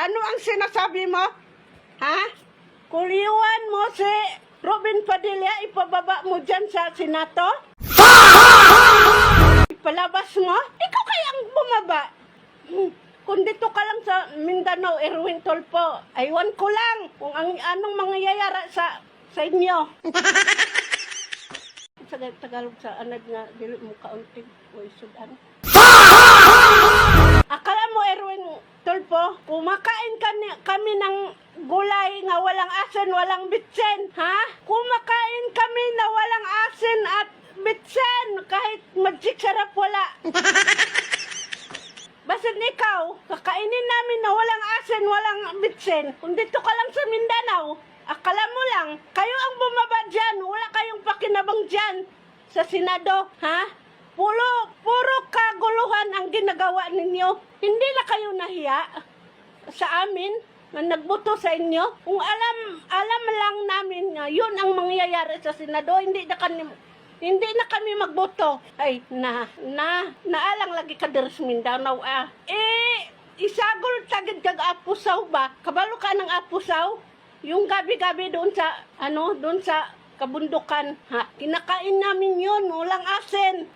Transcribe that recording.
Ano ang sinasabi mo? Ha? Kuliwan mo si Robin Padilla, ipababa mo dyan sa Senato? Ipalabas mo? Ikaw kaya ang bumaba. Kung dito ka lang sa Mindanao, Erwin Tulfo, aywan ko lang kung anong mangyayara sa inyo. Sa Tagalog sa anad nga, dili mo kaunting o isudan. Akala mo, Erwin Tulfo, kumakain kami ng gulay nga walang asin, walang bitsen, ha? Kumakain kami na walang asin at bitsen, kahit magic sarap wala. Basit ikaw, kakainin namin na walang asin, walang bitsen. Kung dito ka lang sa Mindanao, akala mo lang, kayo ang bumaba dyan, wala kayong pakinabang dyan sa Senado, ha? Puro kaguluhan ang ginagawa ninyo. Hindi na kayo nahiya sa amin na nagboto sa inyo. Kung alam lang namin nga yun ang mangyayari sa Senado, hindi na kami magboto. Ay, naalang lagi ka deres Mindanao, isagol tagid kag Apusaw ba? Kabalo ka ng Apusaw? Yung gabi-gabi doon sa kabundukan, ha? Kinakain namin yun, walang asin.